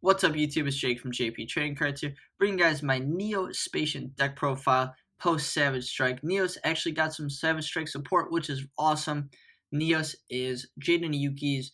What's up YouTube, it's Jake from JP Trading Cards here, bringing you guys my Neo Spacian deck profile post Savage Strike. Neos actually got some Savage Strike support, which is awesome. Neos is Jaden Yuki's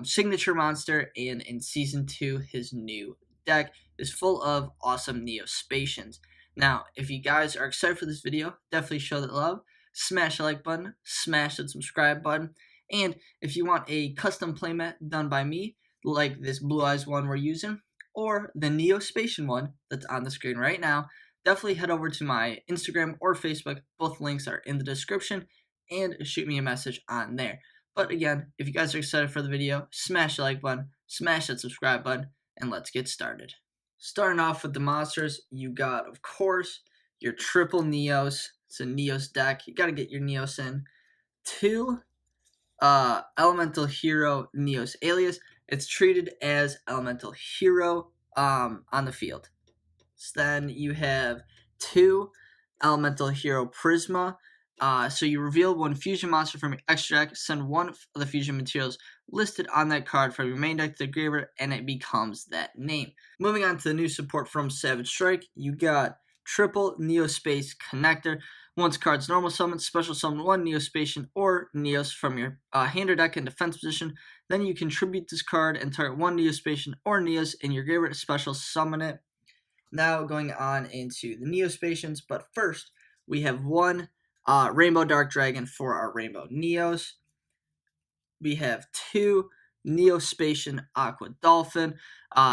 signature monster, and in Season 2, his new deck is full of awesome Neo Spacians. Now, if you guys are excited for this video, definitely show that love. Smash the like button, smash that subscribe button, and if you want a custom playmat done by me, like this Blue Eyes one we're using, or the Neo Spacian one that's on the screen right now, definitely head over to my Instagram or Facebook. Both links are in the description, and shoot me a message on there. But again, if you guys are excited for the video, smash the like button, smash that subscribe button, and let's get started. Starting off with the monsters, you got, of course, your triple Neos. It's a Neos deck. You got to get your Neos in. 2 Elemental Hero Neos Alias. It's treated as Elemental Hero on the field. So then you have 2 Elemental Hero Prisma. So you reveal 1 fusion monster from your extra deck, send 1 of the fusion materials listed on that card from your main deck to the graveyard, and it becomes that name. Moving on to the new support from Savage Strike, you got triple Neo Space Connector. Once card's normal summon, special summon 1 Neo Spacian or Neos from your hand or deck in defense position. Then you contribute this card and target 1 Neo Spacian or Neos in your graveyard to special summon it. Now going on into the Neo Spacians, but first we have 1 Rainbow Dark Dragon for our Rainbow Neos. We have 2 Neo Spacian Aqua Dolphin.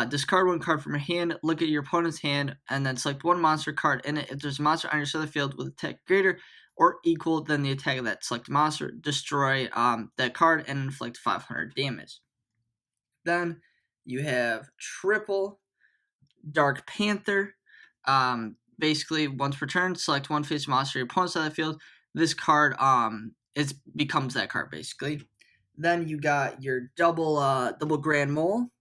Discard 1 card from your hand, look at your opponent's hand, and then select 1 monster card in it. If there's a monster on your side of the field with attack greater or equal than the attack of that selected monster, destroy that card and inflict 500 damage. Then you have triple Dark Panther. Basically, once per turn, select 1 face monster on your opponent's side of the field. This card becomes that card, basically. Then you got your double Grand Mole.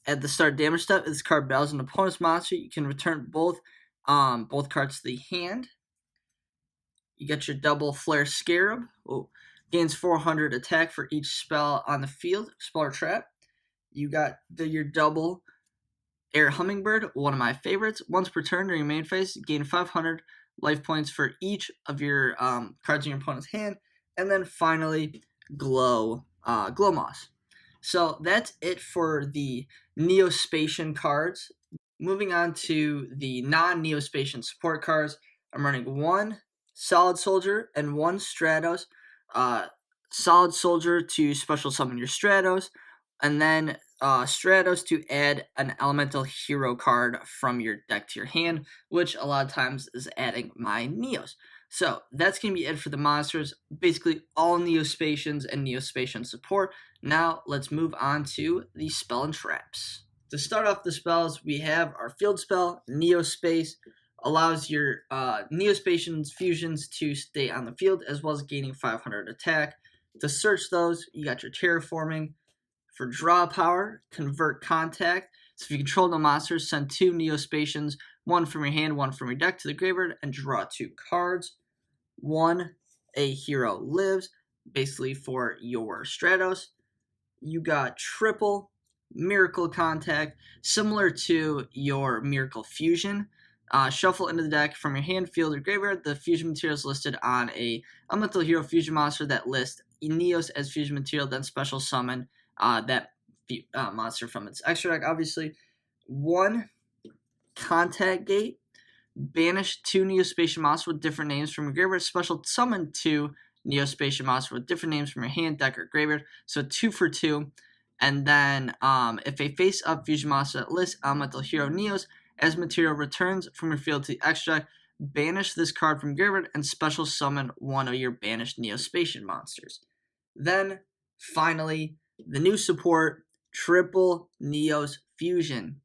At the start damage step, this card battles an opponent's monster. You can return both cards to the hand. You got your double Flare Scarab. Gains 400 attack for each spell on the field, spell or trap. You got your double Air Hummingbird, one of my favorites. Once per turn during your main phase, gain 500 life points for each of your cards in your opponent's hand. And then finally, Glow Moss. So that's it for the Neo Spacian cards. Moving on to the non-Neo Spacian support cards, I'm running 1 Solid Soldier and 1 Stratos. Solid Soldier to special summon your Stratos, and then Stratos to add an Elemental Hero card from your deck to your hand, which a lot of times is adding my Neos. So that's going to be it for the monsters. Basically all Neo Spacians and Neo Spacian support. Now let's move on to the spell and traps. To start off the spells, we have our field spell, Neo Space. Allows your Neo Spacian's fusions to stay on the field, as well as gaining 500 attack. To search those, you got your Terraforming. For draw power, Convert Contact. So if you control the monsters, send 2 Neo Spacians, 1 from your hand, 1 from your deck to the graveyard, and draw 2 cards. 1 A Hero Lives, basically for your Stratos. You got triple Miracle Contact, similar to your Miracle Fusion. Shuffle into the deck from your hand, field, or graveyard the fusion materials listed on a Elemental Hero Fusion monster that lists Neos as fusion material, then special summon that monster from its extra deck, obviously. 1 Contact Gate. Banish 2 Neo Spacian monsters with different names from your graveyard. Special summon 2 Neo Spacian monsters with different names from your hand, deck, or graveyard. So 2 for 2. And then if a face-up fusion monster that lists Elemental Hero Neos as material returns from your field to the extra deck, banish this card from graveyard and special summon 1 of your banished Neo Spacian monsters. Then, finally, the new support, triple Neos Fusion.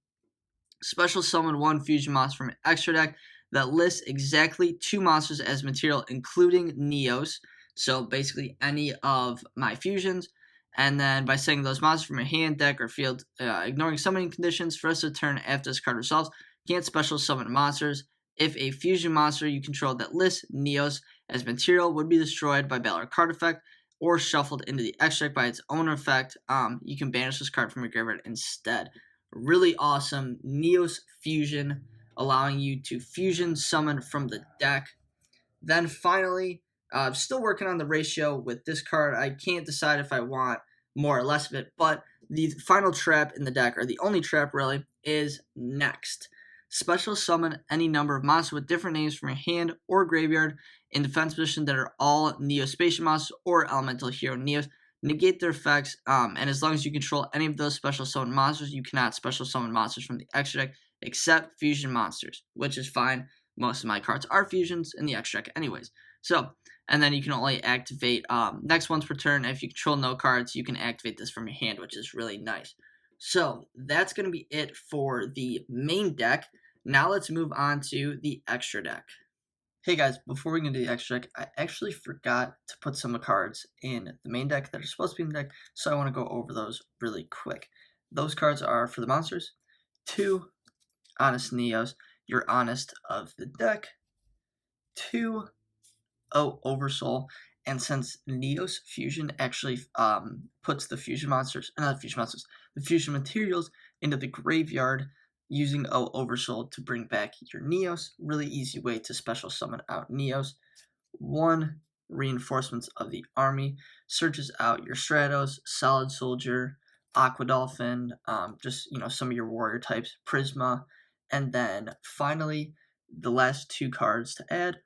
Special summon 1 fusion monster from an extra deck that lists exactly 2 monsters as material, including Neos. So basically any of my fusions. And then by setting those monsters from your hand, deck, or field, ignoring summoning conditions, for us to turn after this card resolves, can't special summon monsters. If a fusion monster you control that lists Neos as material would be destroyed by battle or card effect, or shuffled into the extra deck by its own effect, you can banish this card from your graveyard instead. Really awesome Neos Fusion, allowing you to fusion summon from the deck. Then finally, still working on the ratio with this card. I can't decide if I want more or less of it, but the final trap in the deck, or the only trap really, is Next. Special summon any number of monsters with different names from your hand or graveyard in defense position that are all Neo Spacian monsters or Elemental Hero Neos. Negate their effects, and as long as you control any of those special summon monsters, you cannot special summon monsters from the extra deck except fusion monsters, which is fine. Most of my cards are fusions in the extra deck anyways. So, and then you can only activate next once per turn. If you control no cards, you can activate this from your hand, which is really nice. So, that's going to be it for the main deck. Now let's move on to the extra deck. Hey guys, before we get into the extra deck, I actually forgot to put some cards in the main deck that are supposed to be in the deck, so I want to go over those really quick. Those cards are for the monsters, 2 Honest Neos, your Honest of the deck, 2 Oversoul, and since Neos Fusion actually puts the fusion monsters, not fusion monsters, the fusion materials into the graveyard, using Oversoul to bring back your Neos. Really easy way to special summon out Neos. 1 Reinforcements of the Army searches out your Stratos, Solid Soldier, Aqua Dolphin, just some of your warrior types, Prisma, and then finally the last 2 cards to add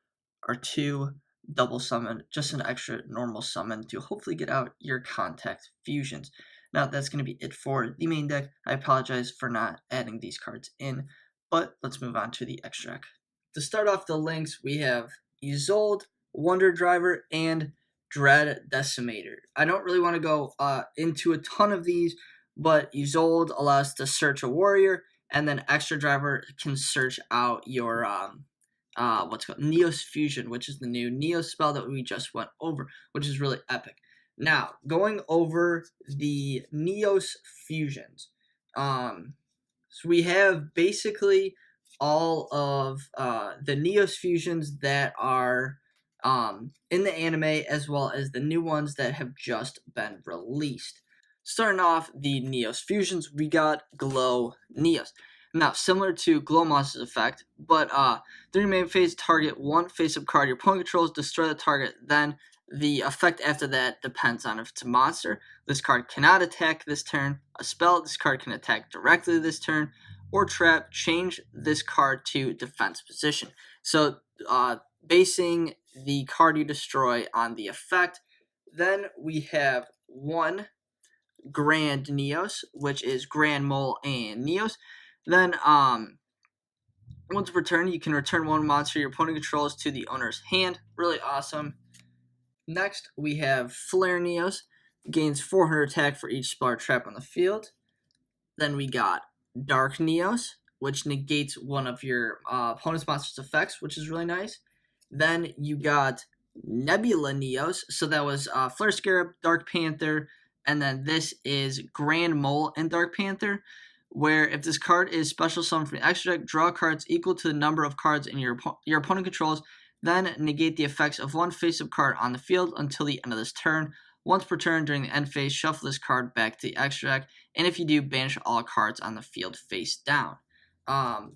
are 2 double summon, just an extra normal summon to hopefully get out your Contact Fusions. Now, that's going to be it for the main deck. I apologize for not adding these cards in, but let's move on to the extra deck. To start off the links, we have Isolde, Wonder Driver, and Dread Decimator. I don't really want to go into a ton of these, but Isolde allows us to search a warrior, and then Extra Driver can search out your what's called Neos Fusion, which is the new Neos spell that we just went over, which is really epic. Now, going over the Neos Fusions. So we have basically all of the Neos Fusions that are in the anime, as well as the new ones that have just been released. Starting off the Neos Fusions, we got Glow Neos. Now, similar to Glow Monster's effect, but during main phase, target 1 face-up card your opponent controls, destroy the target, then the effect after that depends on if it's a monster. This card cannot attack this turn. A spell, this card can attack directly this turn. Or trap, change this card to defense position. So, basing the card you destroy on the effect. Then we have 1 Grand Neos, which is Grand Mole and Neos. Then, once per turn, you can return 1 monster your opponent controls to the owner's hand. Really awesome. Next, we have Flare Neos. Gains 400 attack for each spell or trap on the field. Then we got Dark Neos, which negates one of your opponent's monster's effects, which is really nice. Then you got Nebula Neos. So that was Flare Scarab, Dark Panther, and then this is Grand Mole and Dark Panther, where if this card is special summoned from the extra deck, draw cards equal to the number of cards in your opponent controls, then negate the effects of 1 face-up card on the field until the end of this turn. Once per turn during the end phase, shuffle this card back to the extra deck, and if you do, banish all cards on the field face down.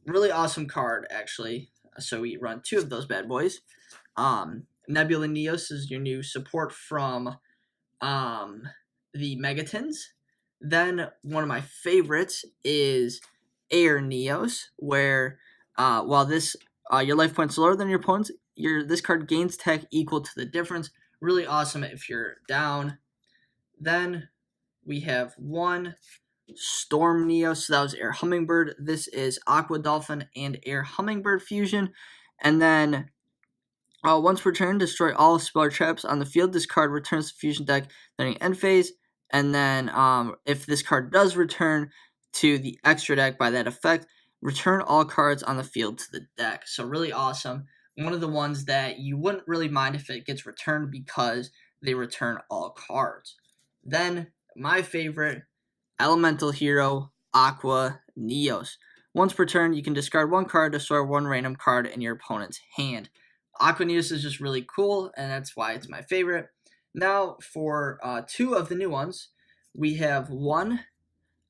Really awesome card, actually. So we run 2 of those bad boys. Nebula Neos is your new support from the Megatons. Then one of my favorites is Air Neos, where while this your life points lower than your opponent's, this card gains tech equal to the difference. Really awesome if you're down. Then we have 1 Storm Neos. So that was Air Hummingbird. This is Aqua Dolphin and Air Hummingbird Fusion. And then once per turn, destroy all spell traps on the field. This card returns to fusion deck during end phase. And then if this card does return to the extra deck by that effect, return all cards on the field to the deck. So really awesome. One of the ones that you wouldn't really mind if it gets returned because they return all cards. Then my favorite, Elemental Hero Aqua Neos. Once per turn, you can discard 1 card, destroy 1 random card in your opponent's hand. Aqua Neos is just really cool, and that's why it's my favorite. Now, for 2 of the new ones, we have 1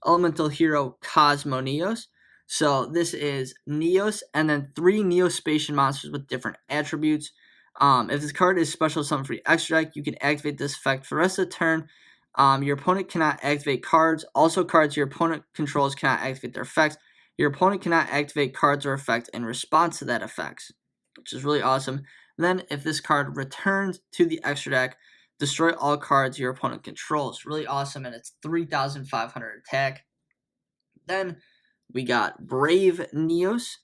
Elemental Hero Cosmo Neos. So this is Neos and then 3 Neo Spacian monsters with different attributes. If this card is special summon for the extra deck, you can activate this effect for the rest of the turn. Your opponent cannot activate cards. Also, cards your opponent controls cannot activate their effects. Your opponent cannot activate cards or effects in response to that effects, which is really awesome. Then, if this card returns to the extra deck, destroy all cards your opponent controls. Really awesome, and it's 3,500 attack. Then we got Brave Neos.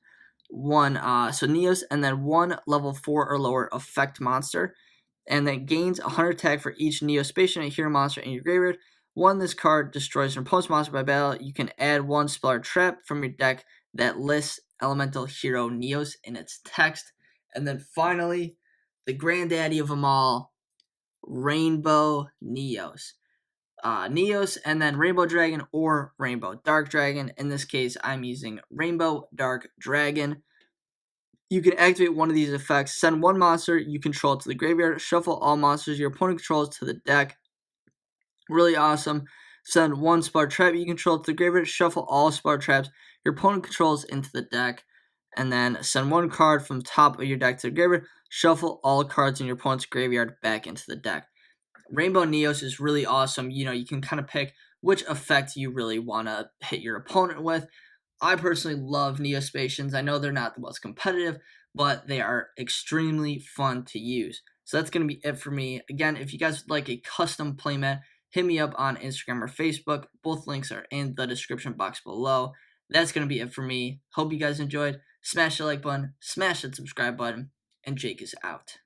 So Neos, and then 1 level 4 or lower effect monster. And then gains 100 attack for each Neo Spacian and Hero monster in your graveyard. This card destroys an opponent's monster by battle. You can add 1 spell or trap from your deck that lists Elemental Hero Neos in its text. And then finally, the granddaddy of them all, Rainbow Neos. Neos and then Rainbow Dragon or Rainbow Dark Dragon. In this case, I'm using Rainbow Dark Dragon. You can activate one of these effects. Send 1 monster you control to the graveyard. Shuffle all monsters your opponent controls to the deck. Really awesome. Send 1 spell trap you control to the graveyard. Shuffle all spell traps your opponent controls into the deck. And then send 1 card from the top of your deck to the graveyard. Shuffle all cards in your opponent's graveyard back into the deck. Rainbow Neos is really awesome. You can kind of pick which effect you really want to hit your opponent with. I personally love Neo Spacians. I know they're not the most competitive, but they are extremely fun to use. So that's going to be it for me. Again, if you guys would like a custom playmat, hit me up on Instagram or Facebook. Both links are in the description box below. That's going to be it for me. Hope you guys enjoyed. Smash the like button, smash that subscribe button, and Jake is out.